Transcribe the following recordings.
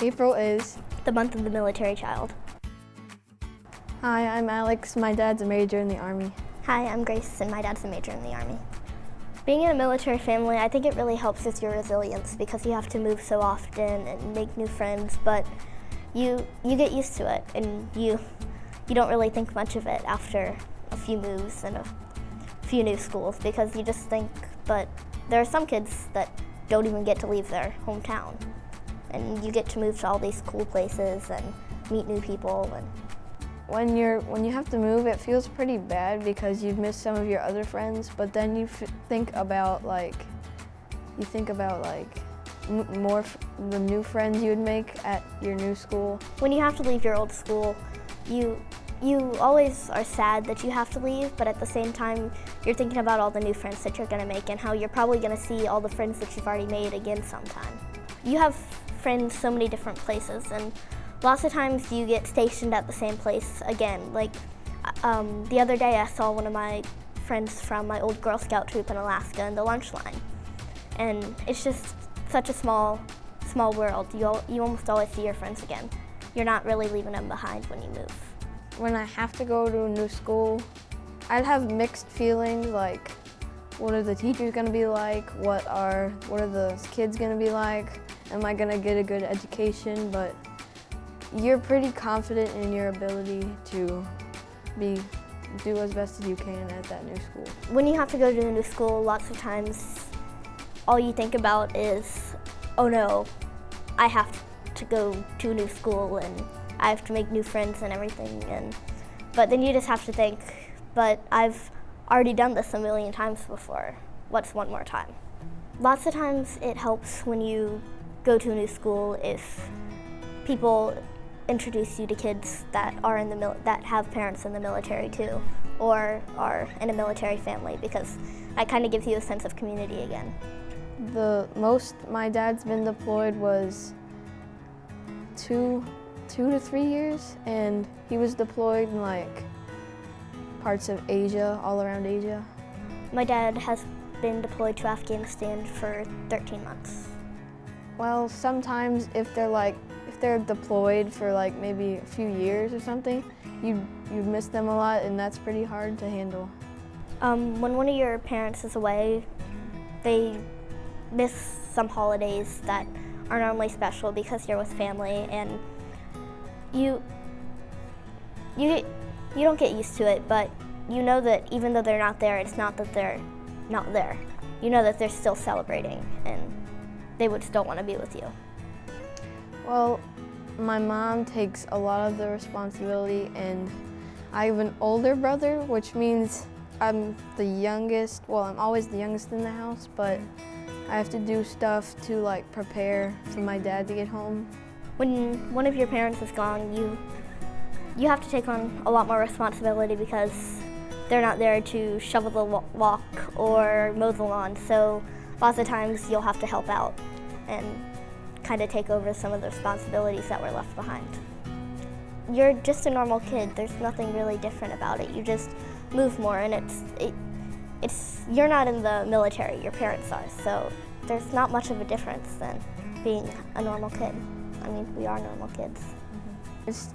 April is the month of the military child. Hi, I'm Alex. My dad's a major in the Army. Hi, I'm Grace, and my dad's a major in the Army. Being in a military family, I think it really helps with your resilience because you have to move so often and make new friends, but you get used to it, and you don't really think much of it after a few moves and a few new schools because you just think, but there are some kids that don't even get to leave their hometown, and you get to move to all these cool places and meet new people. And when you have to move, it feels pretty bad because you've missed some of your other friends, but then you think about more the new friends you would make at your new school. When you have to leave your old school, you always are sad that you have to leave, but at the same time, you're thinking about all the new friends that you're gonna make and how you're probably gonna see all the friends that you've already made again sometime. You have friends so many different places, and lots of times you get stationed at the same place again. Like the other day I saw one of my friends from my old Girl Scout troop in Alaska in the lunch line. And it's just such a small world. You almost always see your friends again. You're not really leaving them behind when you move. When I have to go to a new school, I'd have mixed feelings, like what are the teachers gonna be like? What are the kids gonna be like? Am I gonna get a good education? But you're pretty confident in your ability to do as best as you can at that new school. When you have to go to a new school, lots of times all you think about is, oh no, I have to go to a new school and I have to make new friends and everything. But then you just have to think, but I've already done this a million times before. What's one more time? Lots of times it helps when you go to a new school if people introduce you to kids that are that have parents in the military too, or are in a military family, because that kind of gives you a sense of community again. The most my dad's been deployed was two to 3 years, and he was deployed in like parts of Asia, all around Asia. My dad has been deployed to Afghanistan for 13 months. Well, sometimes if they're deployed for like maybe a few years or something, you miss them a lot, and that's pretty hard to handle. When one of your parents is away, they miss some holidays that are normally special because you're with family, and you don't get used to it, but you know that even though they're not there, it's not that they're not there. You know that they're still celebrating, and they would still want to be with you. Well, my mom takes a lot of the responsibility, and I have an older brother, which means I'm the youngest. Well, I'm always the youngest in the house, but I have to do stuff to like prepare for my dad to get home. When one of your parents is gone, you have to take on a lot more responsibility because they're not there to shovel the walk or mow the lawn, so lots of times you'll have to help out and kind of take over some of the responsibilities that were left behind. You're just a normal kid. There's nothing really different about it. You just move more, and you're not in the military, your parents are, so there's not much of a difference than being a normal kid. I mean, we are normal kids. It's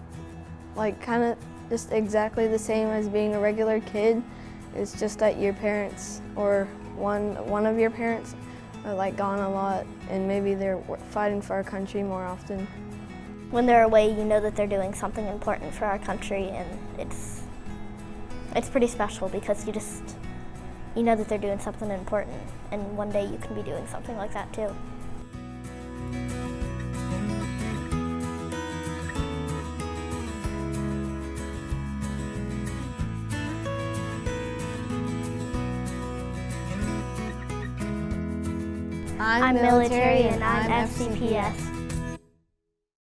like kind of just exactly the same as being a regular kid. It's just that your parents or one of your parents are like gone a lot, and maybe they're fighting for our country more often. When they're away, you know that they're doing something important for our country, and it's pretty special because you know that they're doing something important, and one day you can be doing something like that too. I'm military and I'm FCPS.